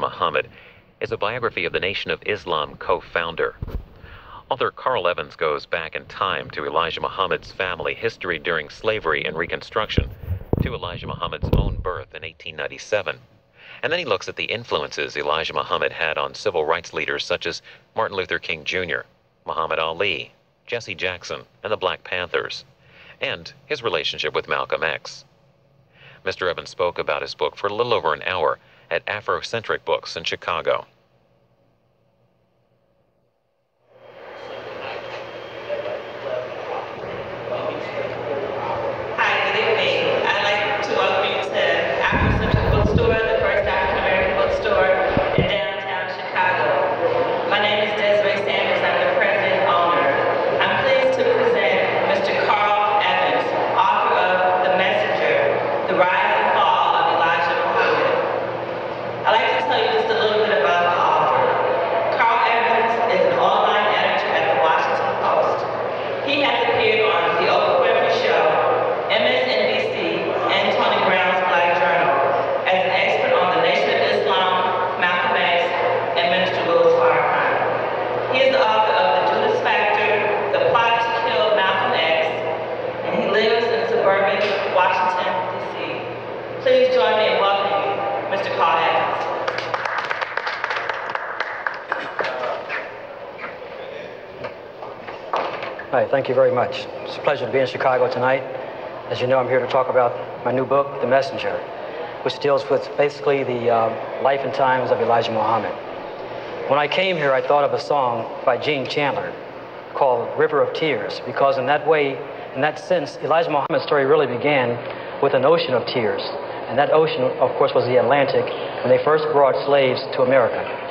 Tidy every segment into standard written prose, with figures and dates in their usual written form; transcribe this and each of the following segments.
Muhammad is a biography of the Nation of Islam co-founder. Author Carl Evans goes back in time to Elijah Muhammad's family history during slavery and Reconstruction, to Elijah Muhammad's own birth in 1897. And then he looks at the influences Elijah Muhammad had on civil rights leaders such as Martin Luther King Jr., Muhammad Ali, Jesse Jackson, and the Black Panthers, and his relationship with Malcolm X. Mr. Evans spoke about his book for a little over an hour at Afrocentric Books in Chicago. Hi, good evening. I'd like to welcome you to Afrocentric Bookstore, the first African-American bookstore in downtown Chicago. My name is Desiree Sanders. I'm the president and owner. I'm pleased to present Mr. Carl Evans, author of The Messenger, The Rise and Fall of Elijah Muhammad. I'd like to tell you just a little bit about the author. Carl Evans is an online editor at the Washington Post. He has appeared on The Oprah Winfrey Show, MSNBC, and Tony Brown's Black Journal as an expert on the Nation of Islam, Malcolm X, and Minister Louis Farrakhan. He is the author of The Judas Factor, The Plot to Kill Malcolm X, and he lives in suburban Washington, D.C. Please join me in welcoming Mr. Carl Evans. Hi, thank you very much. It's a pleasure to be in Chicago tonight. As you know, I'm here to talk about my new book, The Messenger, which deals with basically the life and times of Elijah Muhammad. When I came here, I thought of a song by Gene Chandler called River of Tears, because in that way, in that sense, Elijah Muhammad's story really began with an ocean of tears. And that ocean, of course, was the Atlantic when they first brought slaves to America.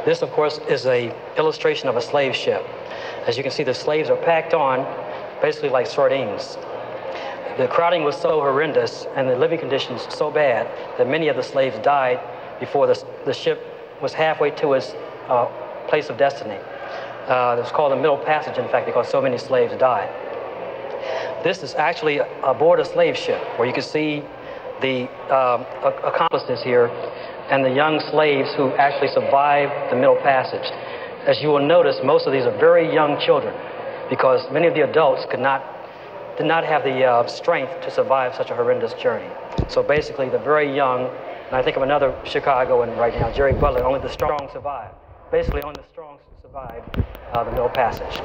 This, of course, is an illustration of a slave ship. As you can see, the slaves are packed on basically like sardines. The crowding was so horrendous and the living conditions so bad that many of the slaves died before the ship was halfway to its place of destiny. It was called the Middle Passage, in fact, because so many slaves died. This is actually aboard a slave ship, where you can see the accomplices here and the young slaves who actually survived the Middle Passage. As you will notice, most of these are very young children, because many of the adults did not have the strength to survive such a horrendous journey. So basically, the very young, and I think of another Chicagoan right now, Jerry Butler, only the strong survive. Basically, only the strong survived the Middle Passage.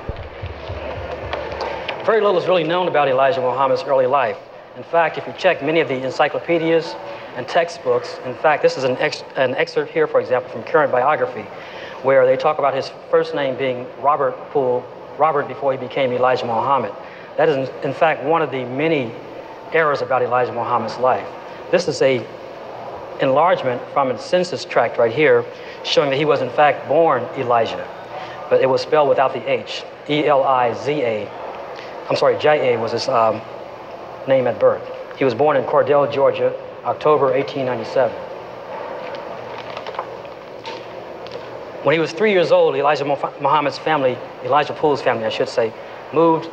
Very little is really known about Elijah Muhammad's early life. In fact, if you check many of the encyclopedias and textbooks, in fact, this is an excerpt here, for example, from Current Biography, where they talk about his first name being Robert before he became Elijah Muhammad. That is, in fact, one of the many errors about Elijah Muhammad's life. This is a enlargement from a census tract right here, showing that he was in fact born Elijah, but it was spelled without the H. E-L-I-Z-A. I'm sorry, J-A was his name at birth. He was born in Cordell, Georgia, October 1897. When he was 3 years old, Elijah Muhammad's family, Elijah Poole's family, I should say, moved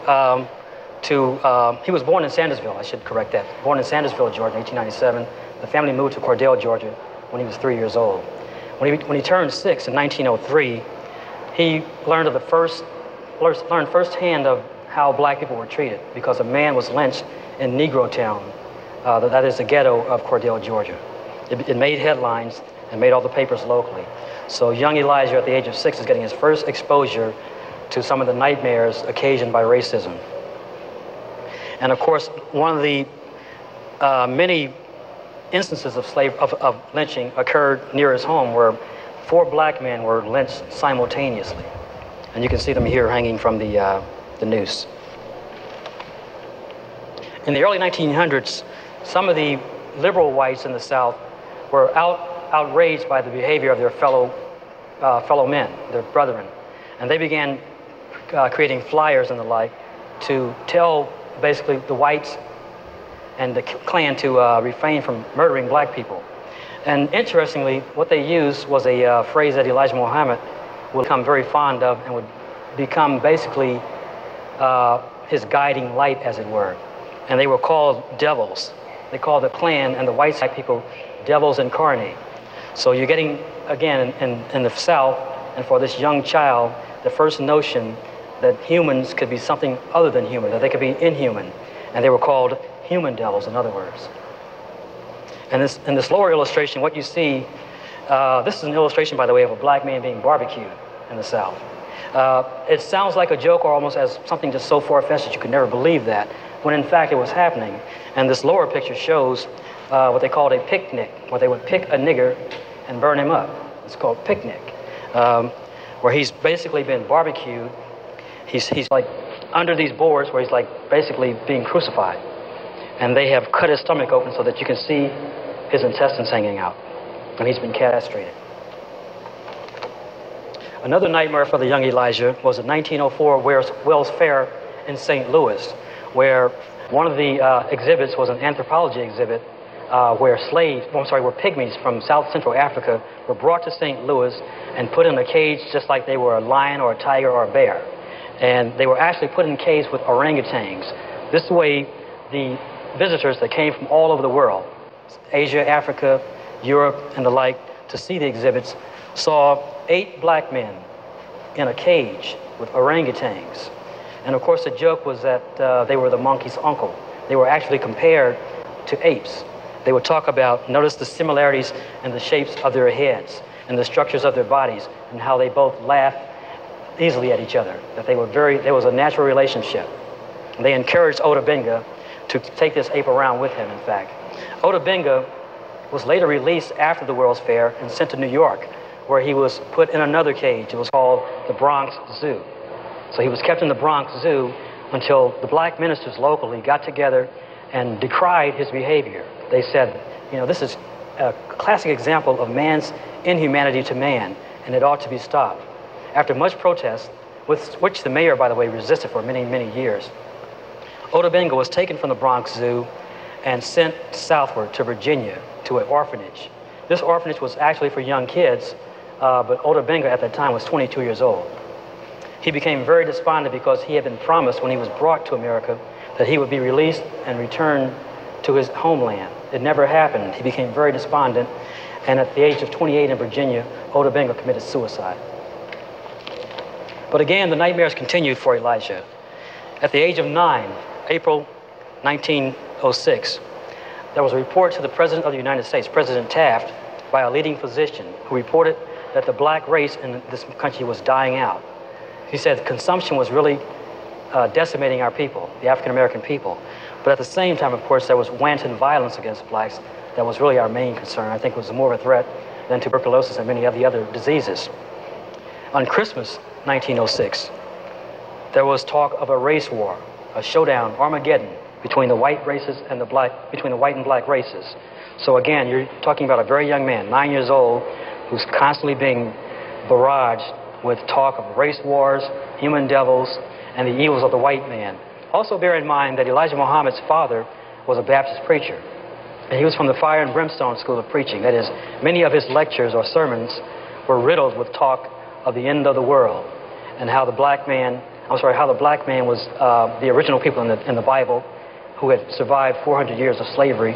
he was born in Sandersville, I should correct that. Born in Sandersville, Georgia, in 1897. The family moved to Cordell, Georgia, when he was 3 years old. When he turned 6 in 1903, he learned firsthand of how black people were treated, because a man was lynched in Negro Town, that is the ghetto of Cordell, Georgia. It made headlines and made all the papers locally. So young Elijah at the age of 6 is getting his first exposure to some of the nightmares occasioned by racism. And of course, one of the many instances of lynching occurred near his home, where 4 black men were lynched simultaneously. And you can see them here hanging from the noose. In the early 1900s, some of the liberal whites in the South were outraged by the behavior of their fellow men, their brethren. And they began creating flyers and the like to tell basically the whites and the Klan to refrain from murdering black people. And interestingly, what they used was a phrase that Elijah Muhammad would become very fond of and would become basically his guiding light, as it were. And they were called devils. they call the Klan and the white side people devils incarnate. So you're getting, again, in the South, and for this young child, the first notion that humans could be something other than human, that they could be inhuman. And they were called human devils, in other words. And in this lower illustration, what you see, this is an illustration, by the way, of a black man being barbecued in the South. It sounds like a joke or almost as something just so far-fetched that you could never believe that, when in fact it was happening. And this lower picture shows what they called a picnic, where they would pick a nigger and burn him up. It's called picnic, where he's basically been barbecued. He's like under these boards where he's like basically being crucified. And they have cut his stomach open so that you can see his intestines hanging out. And he's been castrated. Another nightmare for the young Elijah was a 1904 World's Fair in St. Louis, where one of the exhibits was an anthropology exhibit where pygmies from South Central Africa were brought to St. Louis and put in a cage just like they were a lion or a tiger or a bear. And they were actually put in cages with orangutans. This way, the visitors that came from all over the world, Asia, Africa, Europe, and the like, to see the exhibits, saw 8 black men in a cage with orangutans. And of course, the joke was that they were the monkey's uncle. They were actually compared to apes. They would talk about, notice the similarities in the shapes of their heads and the structures of their bodies and how they both laugh easily at each other, that there was a natural relationship. And they encouraged Ota Benga to take this ape around with him, in fact. Ota Benga was later released after the World's Fair and sent to New York, where he was put in another cage. It was called the Bronx Zoo. So he was kept in the Bronx Zoo until the black ministers locally got together and decried his behavior. They said, you know, this is a classic example of man's inhumanity to man, and it ought to be stopped. After much protest, which the mayor, by the way, resisted for many, many years, Ota Benga was taken from the Bronx Zoo and sent southward to Virginia to an orphanage. This orphanage was actually for young kids, but Ota Benga at that time was 22 years old. He became very despondent because he had been promised when he was brought to America that he would be released and returned to his homeland. It never happened. He became very despondent, and at the age of 28 in Virginia, Ota Benga committed suicide. But again, the nightmares continued for Elijah. At the age of 9, April 1906, there was a report to the President of the United States, President Taft, by a leading physician who reported that the black race in this country was dying out. He said consumption was really decimating our people, the African-American people. But at the same time, of course, there was wanton violence against blacks that was really our main concern. I think it was more of a threat than tuberculosis and many of the other diseases. On Christmas 1906, there was talk of a race war, a showdown, Armageddon, between the white races and between the white and black races. So again, you're talking about a very young man, 9 years old, who's constantly being barraged with talk of race wars, human devils, and the evils of the white man. Also bear in mind that Elijah Muhammad's father was a Baptist preacher, and he was from the Fire and Brimstone School of Preaching. That is, many of his lectures or sermons were riddled with talk of the end of the world and how the black man was the original people in the Bible who had survived 400 years of slavery,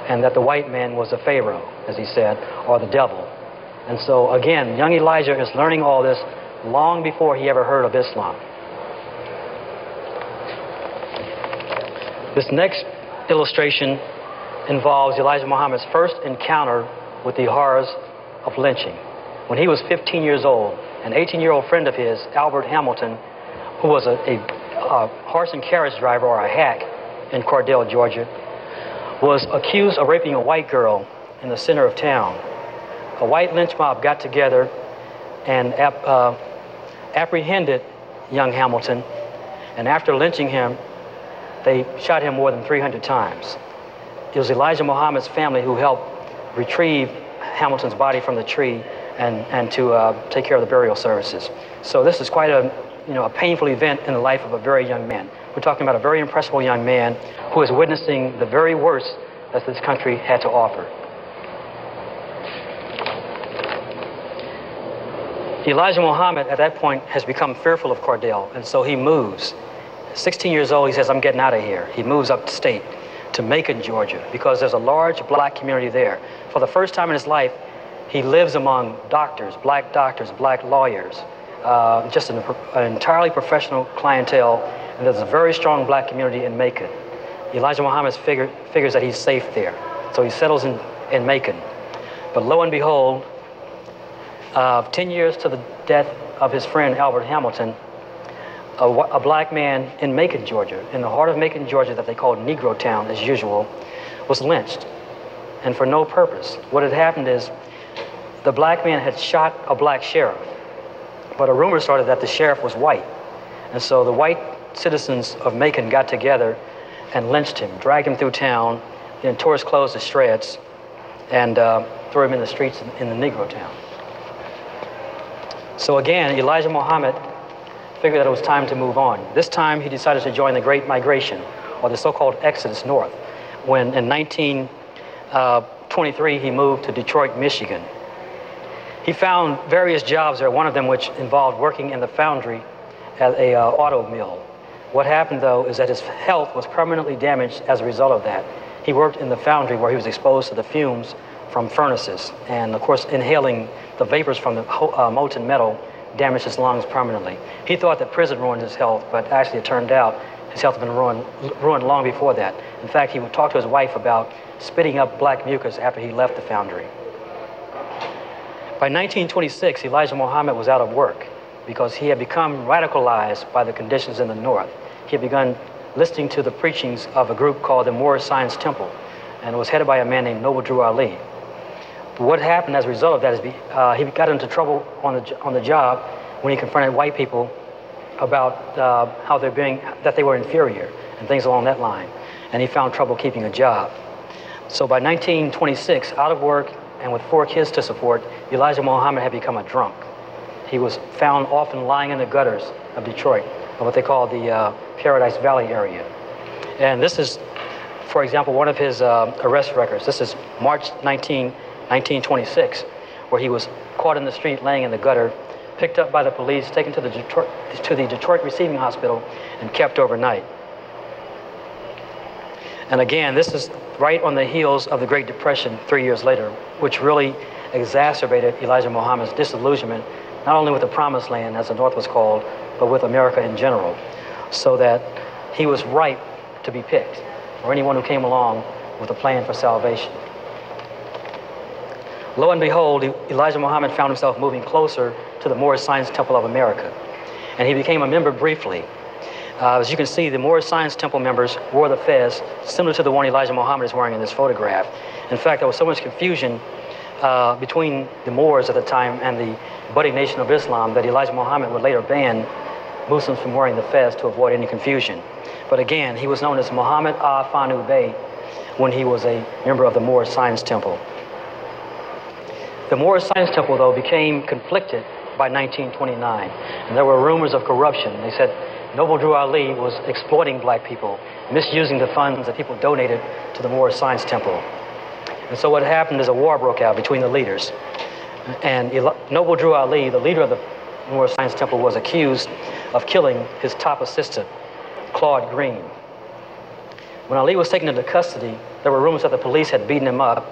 and that the white man was a Pharaoh, as he said, or the devil. And so again, young Elijah is learning all this long before he ever heard of Islam. This next illustration involves Elijah Muhammad's first encounter with the horrors of lynching. When he was 15 years old, an 18-year-old friend of his, Albert Hamilton, who was a horse and carriage driver or a hack in Cordell, Georgia, was accused of raping a white girl in the center of town. A white lynch mob got together and apprehended young Hamilton, and after lynching him, they shot him more than 300 times. It was Elijah Muhammad's family who helped retrieve Hamilton's body from the tree and to take care of the burial services. So this is quite a painful event in the life of a very young man. We're talking about a very impressionable young man who is witnessing the very worst that this country had to offer. Elijah Muhammad at that point has become fearful of Cordell, and so he moves. 16 years old, he says, I'm getting out of here. He moves upstate to Macon, Georgia, because there's a large black community there. For the first time in his life, he lives among doctors, black lawyers, just an entirely professional clientele, and there's a very strong black community in Macon. Elijah Muhammad figures that he's safe there, so he settles in Macon. But lo and behold, 10 years to the death of his friend Albert Hamilton, a black man in Macon, Georgia, in the heart of Macon, Georgia, that they called Negro Town, as usual, was lynched, and for no purpose. What had happened is the black man had shot a black sheriff, but a rumor started that the sheriff was white, and so the white citizens of Macon got together and lynched him, dragged him through town, then tore his clothes to shreds, and threw him in the streets in the Negro Town. So again, Elijah Muhammad figured that it was time to move on. This time he decided to join the Great Migration, or the so-called Exodus North, when in 1923 he moved to Detroit, Michigan. He found various jobs there, one of them which involved working in the foundry at a auto mill. What happened though is that his health was permanently damaged as a result of that. He worked in the foundry where he was exposed to the fumes from furnaces, and of course inhaling the vapors from the molten metal damaged his lungs permanently. He thought that prison ruined his health, but actually it turned out his health had been ruined long before that. In fact, he would talk to his wife about spitting up black mucus after he left the foundry. By 1926, Elijah Muhammad was out of work because he had become radicalized by the conditions in the North. He had begun listening to the preachings of a group called the Moorish Science Temple, and it was headed by a man named Noble Drew Ali. But what happened as a result of that is he got into trouble on the job when he confronted white people about how that they were inferior and things along that line, and he found trouble keeping a job. So by 1926, out of work and with 4 kids to support, Elijah Muhammad had become a drunk. He was found often lying in the gutters of Detroit, or what they call the Paradise Valley area. And this is, for example, one of his arrest records. This is March 1926, where he was caught in the street laying in the gutter, picked up by the police, taken to the Detroit Receiving Hospital, and kept overnight. And again, this is right on the heels of the Great Depression 3 years later, which really exacerbated Elijah Muhammad's disillusionment, not only with the Promised Land, as the North was called, but with America in general, so that he was ripe to be picked, or anyone who came along with a plan for salvation. Lo and behold, Elijah Muhammad found himself moving closer to the Moorish Science Temple of America, and he became a member briefly. As you can see, the Moorish Science Temple members wore the fez, similar to the one Elijah Muhammad is wearing in this photograph. In fact, there was so much confusion between the Moors at the time and the budding nation of Islam that Elijah Muhammad would later ban Muslims from wearing the fez to avoid any confusion. But again, he was known as Muhammad Fanu Bey when he was a member of the Moorish Science Temple. The Moorish Science Temple, though, became conflicted by 1929, and there were rumors of corruption. They said Noble Drew Ali was exploiting black people, misusing the funds that people donated to the Moorish Science Temple. And so what happened is a war broke out between the leaders. And Noble Drew Ali, the leader of the Moorish Science Temple, was accused of killing his top assistant, Claude Green. When Ali was taken into custody, there were rumors that the police had beaten him up,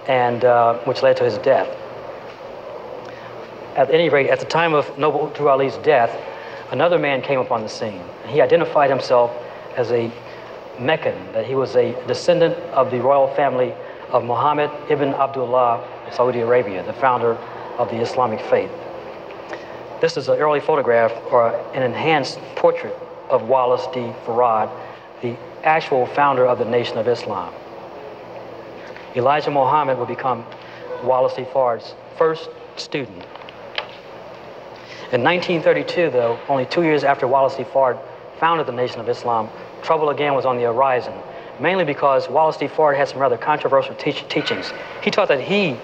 and which led to his death. At any rate, at the time of Noble Drew Ali's death, another man came upon the scene. He identified himself as a Meccan, that he was a descendant of the royal family of Muhammad ibn Abdullah of Saudi Arabia, the founder of the Islamic faith. This is an early photograph, or an enhanced portrait of Wallace D. Farad, the actual founder of the Nation of Islam. Elijah Muhammad would become Wallace D. Farad's first student. In 1932, though, only 2 years after Wallace D. Farad founded the Nation of Islam, trouble again was on the horizon, mainly because Wallace D. Farad had some rather controversial teachings. He taught that he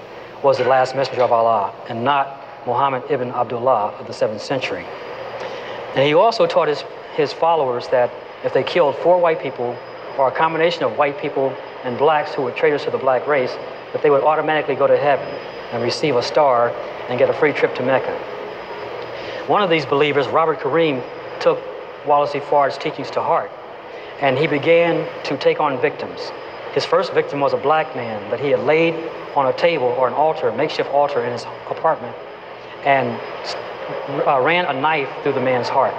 was the last messenger of Allah and not Muhammad ibn Abdullah of the 7th century. And he also taught his followers that if they killed 4 white people, or a combination of white people and blacks who were traitors to the black race, that they would automatically go to heaven and receive a star and get a free trip to Mecca. One of these believers, Robert Kareem, took Wallace D. Farad's teachings to heart, and he began to take on victims. His first victim was a black man that he had laid on a table or an altar, a makeshift altar in his apartment, and ran a knife through the man's heart.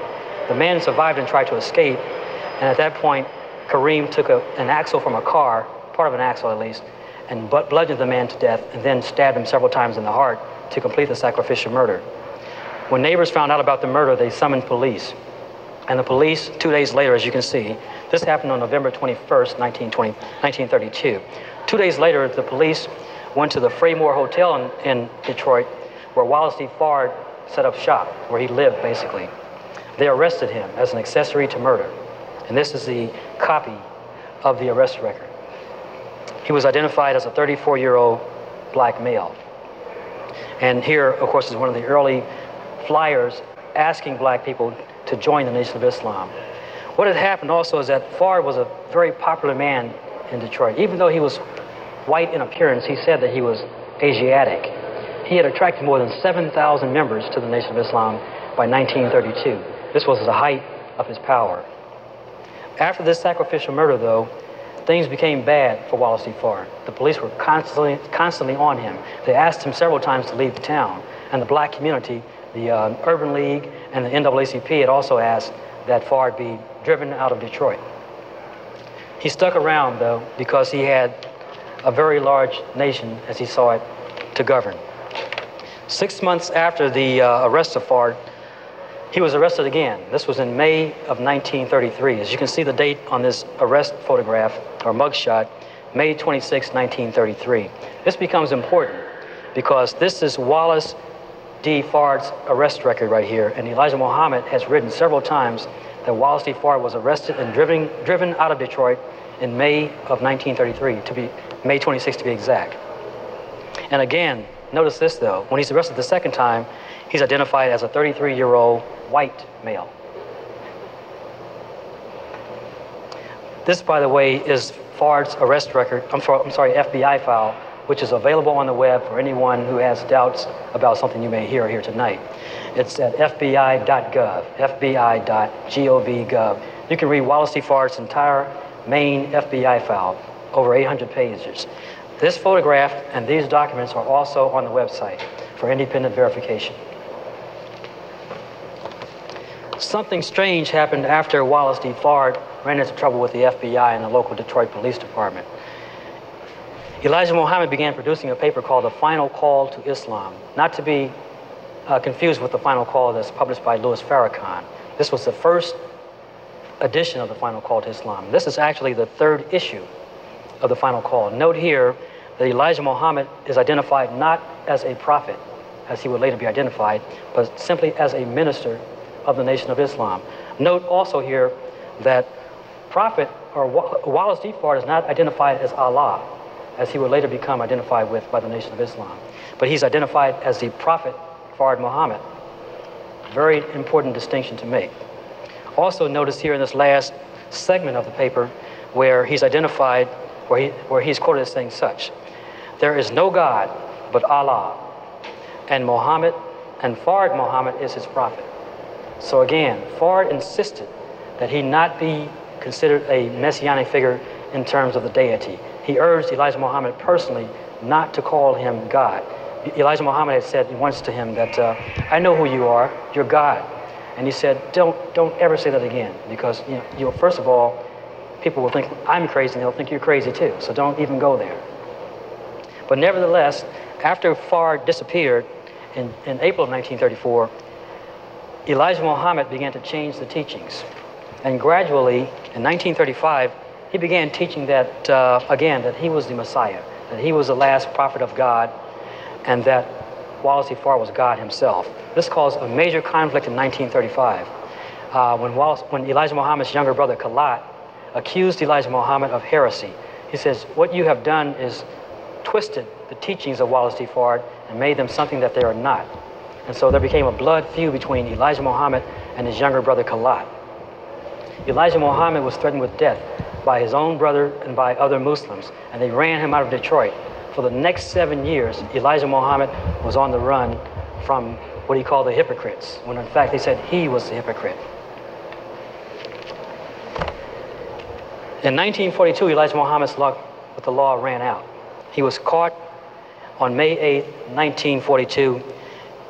The man survived and tried to escape, and at that point, Kareem took an axle from a car, part of an axle at least, and bludgeoned the man to death, and then stabbed him several times in the heart to complete the sacrificial murder. When neighbors found out about the murder, they summoned police. And the police, 2 days later, as you can see, this happened on November 21st, 1932. 2 days later, the police went to the Fraymore Hotel in Detroit, where Wallace D. Fard set up shop, where he lived, basically. They arrested him as an accessory to murder. And this is the copy of the arrest record. He was identified as a 34-year-old black male. And here, of course, is one of the early flyers asking black people to join the Nation of Islam. What had happened also is that Fard was a very popular man in Detroit. Even though he was white in appearance, he said that he was Asiatic. He had attracted more than 7,000 members to the Nation of Islam by 1932. This was the height of his power. After this sacrificial murder, though, things became bad for Wallace D. Fard. The police were constantly on him. They asked him several times to leave the town. And the black community, the Urban League and the NAACP had also asked that Fard be driven out of Detroit. He stuck around, though, because he had a very large nation, as he saw it, to govern. 6 months after the arrest of Fard, he was arrested again. This was in May of 1933. As you can see the date on this arrest photograph, or mugshot, May 26, 1933. This becomes important because this is Wallace D. Fard's arrest record right here, and Elijah Muhammad has written several times that Wallace D. Fard was arrested and driven out of Detroit in May of 1933, May 26 to be exact. And again, notice this though, when he's arrested the second time, he's identified as a 33-year-old white male. This, by the way, is Fard's arrest record, I'm sorry, FBI file, which is available on the web for anyone who has doubts about something you may hear here tonight. It's at fbi.gov, fbi.gov. You can read Wallace D. Fard's entire main FBI file, over 800 pages. This photograph and these documents are also on the website for independent verification. Something strange happened after Wallace D. Fard ran into trouble with the FBI and the local Detroit Police Department. Elijah Muhammad began producing a paper called The Final Call to Islam, not to be confused with The Final Call that's published by Louis Farrakhan. This was the first edition of The Final Call to Islam. This is actually the third issue of The Final Call. Note here that Elijah Muhammad is identified not as a prophet, as he would later be identified, but simply as a minister of the Nation of Islam. Note also here that prophet, or Wallace D. Fard, is not identified as Allah, as he would later become identified with by the Nation of Islam. But he's identified as the prophet Fard Muhammad. Very important distinction to make. Also notice here in this last segment of the paper where he's identified, where he's quoted as saying such: "There is no God but Allah, and Muhammad, and Fard Muhammad is his prophet." So again, Fard insisted that he not be considered a messianic figure in terms of the deity. He urged Elijah Muhammad personally not to call him God. Elijah Muhammad had said once to him that, "I know who you are, you're God." And he said, don't ever say that again, because first of all, people will think I'm crazy and they'll think you're crazy too, so don't even go there. But nevertheless, after Fard disappeared in April of 1934, Elijah Muhammad began to change the teachings. And gradually, in 1935, he began teaching that, again, that he was the Messiah, that he was the last prophet of God, and that Wallace D. Fard was God himself. This caused a major conflict in 1935, when Elijah Muhammad's younger brother, Khalat, accused Elijah Muhammad of heresy. He says, "What you have done is twisted the teachings of Wallace D. Fard and made them something that they are not." And so there became a blood feud between Elijah Muhammad and his younger brother, Khalat. Elijah Muhammad was threatened with death by his own brother and by other Muslims, and they ran him out of Detroit. For the next 7 years, Elijah Muhammad was on the run from what he called the hypocrites, when in fact they said he was the hypocrite. In 1942, Elijah Muhammad's luck but the law ran out. He was caught on May 8, 1942,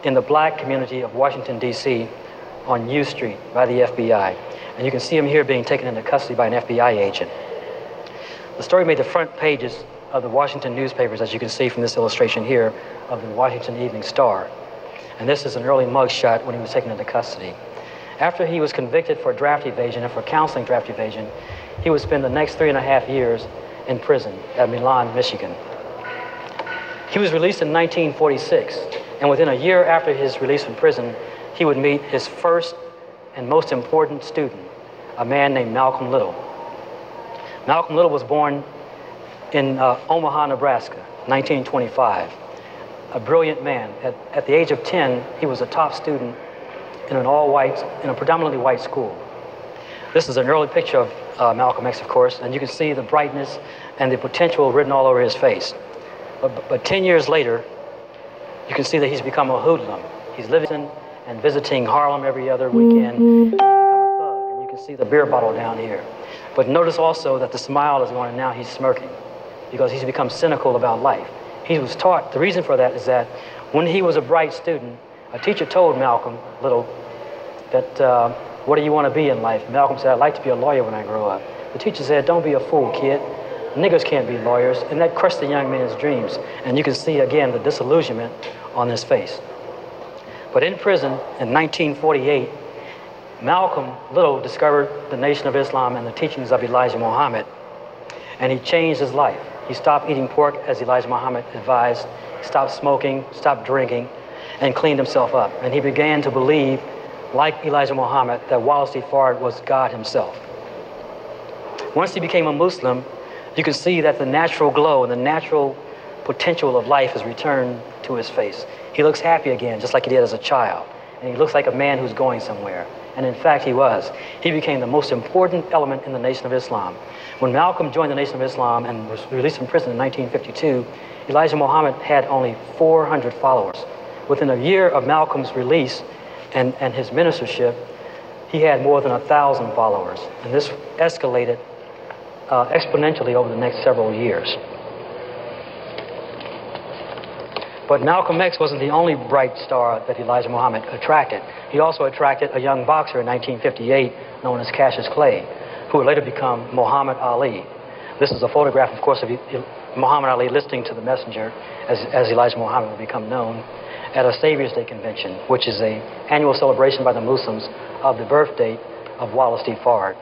in the black community of Washington, D.C., on U Street by the FBI. And you can see him here being taken into custody by an FBI agent. The story made the front pages of the Washington newspapers, as you can see from this illustration here, of the Washington Evening Star. And this is an early mugshot when he was taken into custody. After he was convicted for draft evasion and for counseling draft evasion, he would spend the next 3.5 years in prison at Milan, Michigan. He was released in 1946, and within a year after his release from prison, he would meet his first and most important student, a man named Malcolm Little. Malcolm Little was born in Omaha, Nebraska, 1925. A brilliant man. At the age of 10, he was a top student in a predominantly white school. This is an early picture of Malcolm X, of course, and you can see the brightness and the potential written all over his face. But 10 years later, you can see that he's become a hoodlum. He's living and visiting Harlem every other weekend. He's become a thug, and you can see the beer bottle down here. But notice also that the smile is going, and now he's smirking because he's become cynical about life. He was taught, the reason for that is that when he was a bright student, a teacher told Malcolm Little that, what do you want to be in life? Malcolm said, I'd like to be a lawyer when I grow up. The teacher said, don't be a fool, kid. Niggers can't be lawyers. And that crushed the young man's dreams. And you can see, again, the disillusionment on his face. But in prison in 1948, Malcolm Little discovered the Nation of Islam and the teachings of Elijah Muhammad, and he changed his life. He stopped eating pork, as Elijah Muhammad advised, stopped smoking, stopped drinking, and cleaned himself up. And he began to believe, like Elijah Muhammad, that Wallace D. Fard was God himself. Once he became a Muslim, you can see that the natural glow and the natural potential of life has returned to his face. He looks happy again, just like he did as a child. And he looks like a man who's going somewhere. And in fact, he was. He became the most important element in the Nation of Islam. When Malcolm joined the Nation of Islam and was released from prison in 1952, Elijah Muhammad had only 400 followers. Within a year of Malcolm's release and his ministership, he had more than 1,000 followers. And this escalated exponentially over the next several years. But Malcolm X wasn't the only bright star that Elijah Muhammad attracted. He also attracted a young boxer in 1958 known as Cassius Clay, who would later become Muhammad Ali. This is a photograph, of course, of Muhammad Ali listening to the messenger, as Elijah Muhammad would become known, at a Savior's Day convention, which is an annual celebration by the Muslims of the birth date of Wallace D. Fard.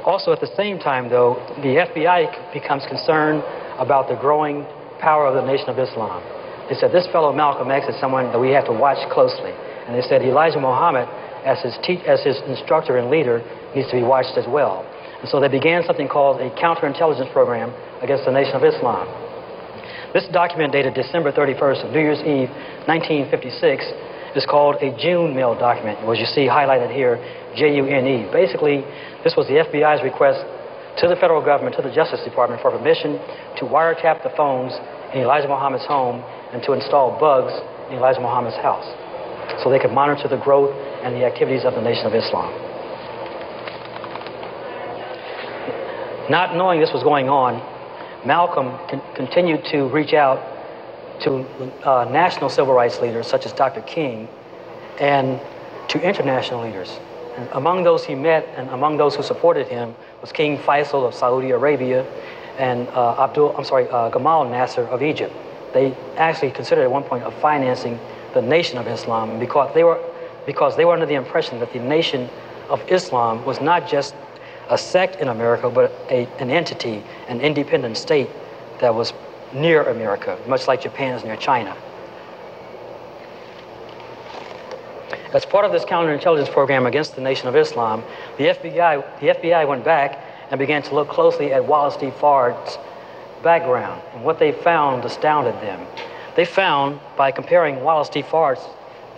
Also, at the same time, though, the FBI becomes concerned about the growing power of the Nation of Islam. They said, this fellow Malcolm X is someone that we have to watch closely. And they said Elijah Muhammad, as his instructor and leader, needs to be watched as well. And so they began something called a counterintelligence program against the Nation of Islam. This document, dated December 31st, New Year's Eve, 1956, is called a June mail document, as you see highlighted here, J-U-N-E. Basically, this was the FBI's request to the federal government, to the Justice Department, for permission to wiretap the phones in Elijah Muhammad's home and to install bugs in Elijah Muhammad's house so they could monitor the growth and the activities of the Nation of Islam. Not knowing this was going on, Malcolm continued to reach out to national civil rights leaders such as Dr. King and to international leaders. And among those he met and among those who supported him was King Faisal of Saudi Arabia and Gamal Nasser of Egypt. They actually considered at one point of financing the Nation of Islam because they were under the impression that the Nation of Islam was not just a sect in America, but an entity, an independent state that was near America, much like Japan is near China. As part of this counterintelligence program against the Nation of Islam, the FBI went back and began to look closely at Wallace D. Fard's background, and what they found astounded them. They found, by comparing Wallace D. Fard's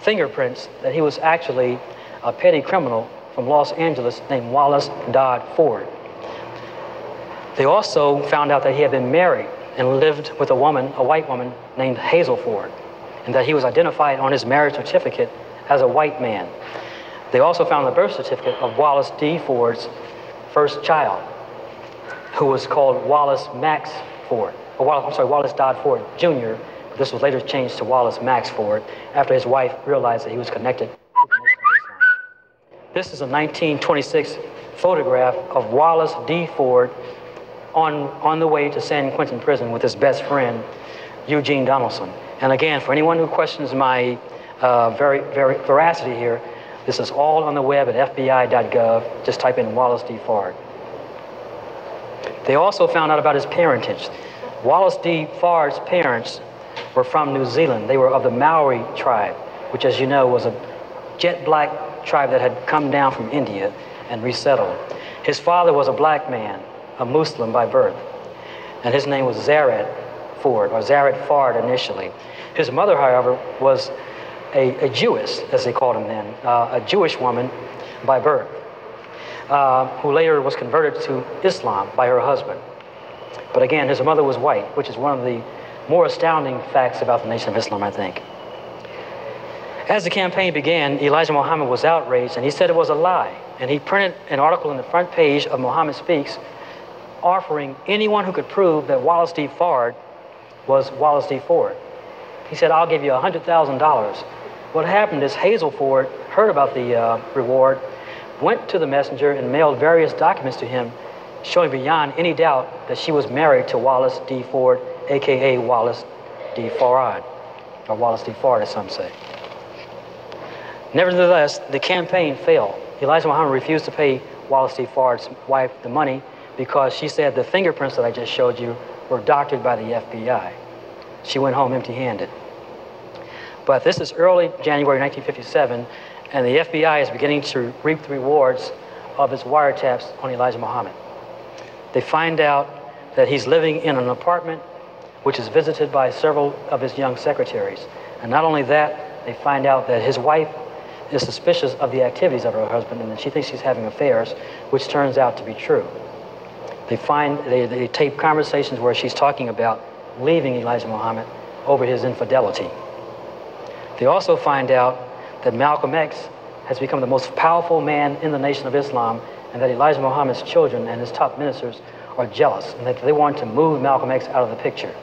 fingerprints, that he was actually a petty criminal from Los Angeles named Wallace Dodd Ford. They also found out that he had been married and lived with a white woman named Hazel Ford, and that he was identified on his marriage certificate as a white man. They also found the birth certificate of Wallace D. Ford's first child. who was called Wallace Max Ford, or Wallace Dodd Ford Jr. This was later changed to Wallace Max Ford after his wife realized that he was connected to the Nation of Islam. This is a 1926 photograph of Wallace D. Ford on the way to San Quentin prison with his best friend, Eugene Donaldson. And again, for anyone who questions my veracity here, this is all on the web at fbi.gov. Just type in Wallace D. Ford. They also found out about his parentage. Wallace D. Ford's parents were from New Zealand. They were of the Maori tribe, which, as you know, was a jet black tribe that had come down from India and resettled. His father was a black man, a Muslim by birth, and his name was Zared Ford, or Zared Ford initially. His mother, however, was a Jewess, as they called him then, a Jewish woman by birth, who later was converted to Islam by her husband. But again, his mother was white, which is one of the more astounding facts about the Nation of Islam, I think. As the campaign began, Elijah Muhammad was outraged, and he said it was a lie. And he printed an article in the front page of Muhammad Speaks, offering anyone who could prove that Wallace D. Ford was Wallace D. Ford. He said, "I'll give you $100,000. What happened is Hazel Ford heard about the reward, went to the messenger and mailed various documents to him, showing beyond any doubt that she was married to Wallace D. Ford, aka Wallace D. Ford, or Wallace D. Ford, as some say. Nevertheless, the campaign failed. Elijah Muhammad refused to pay Wallace D. Ford's wife the money because she said the fingerprints that I just showed you were doctored by the FBI. She went home empty-handed. But this is early January 1957, and the FBI is beginning to reap the rewards of its wiretaps on Elijah Muhammad. They find out that he's living in an apartment which is visited by several of his young secretaries. And not only that, they find out that his wife is suspicious of the activities of her husband, and that she thinks he's having affairs, which turns out to be true. They tape conversations where she's talking about leaving Elijah Muhammad over his infidelity. They also find out that Malcolm X has become the most powerful man in the Nation of Islam, and that Elijah Muhammad's children and his top ministers are jealous, and that they want to move Malcolm X out of the picture.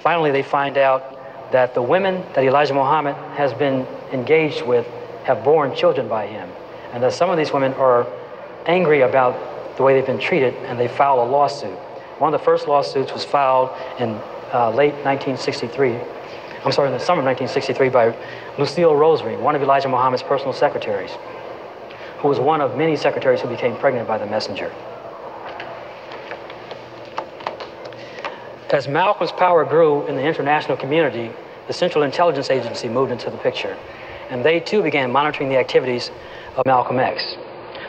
Finally, they find out that the women that Elijah Muhammad has been engaged with have borne children by him, and that some of these women are angry about the way they've been treated, and they file a lawsuit. One of the first lawsuits was filed in late 1963, in the summer of 1963 by Lucille Rosary, one of Elijah Muhammad's personal secretaries, who was one of many secretaries who became pregnant by the messenger. As Malcolm's power grew in the international community, the Central Intelligence Agency moved into the picture, and they too began monitoring the activities of Malcolm X.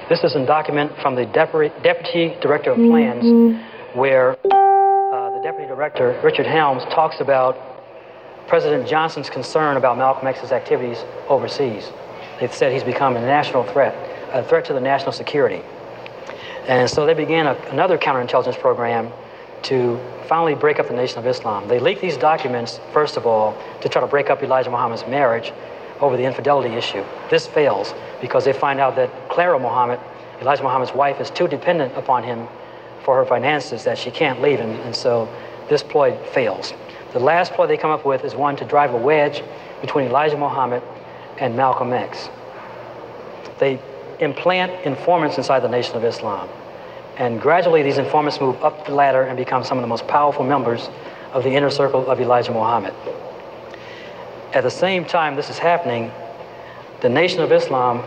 This is a document from the Deputy Director of Plans, where the Deputy Director, Richard Helms, talks about President Johnson's concern about Malcolm X's activities overseas. They've said he's become a national threat, a threat to the national security. And so they began another counterintelligence program to finally break up the Nation of Islam. They leaked these documents, first of all, to try to break up Elijah Muhammad's marriage over the infidelity issue. This fails because they find out that Clara Muhammad, Elijah Muhammad's wife, is too dependent upon him for her finances that she can't leave him, and so this ploy fails. The last ploy they come up with is one to drive a wedge between Elijah Muhammad and Malcolm X. They implant informants inside the Nation of Islam. And gradually, these informants move up the ladder and become some of the most powerful members of the inner circle of Elijah Muhammad. At the same time this is happening, the Nation of Islam,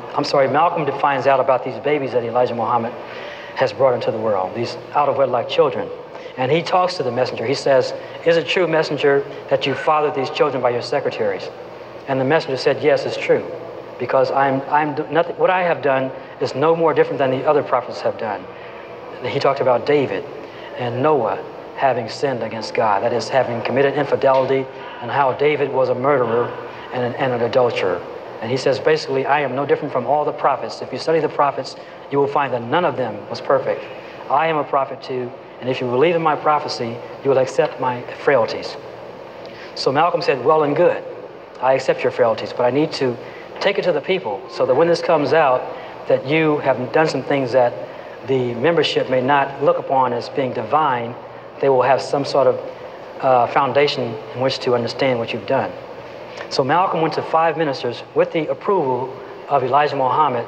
Malcolm finds out about these babies that Elijah Muhammad has brought into the world, these out-of-wedlock children. And he talks to the messenger. He says, "Is it true, messenger, that you fathered these children by your secretaries?" And the messenger said, "Yes, it's true, because what I have done is no more different than the other prophets have done." He talked about David and Noah having sinned against God, that is, having committed infidelity, and how David was a murderer and an adulterer. And he says, basically, I am no different from all the prophets. If you study the prophets, you will find that none of them was perfect. I am a prophet too, and if you believe in my prophecy, you will accept my frailties. So Malcolm said, well and good, I accept your frailties, but I need to take it to the people so that when this comes out, that you have done some things that the membership may not look upon as being divine, they will have some sort of foundation in which to understand what you've done. So Malcolm went to 5 ministers with the approval of Elijah Muhammad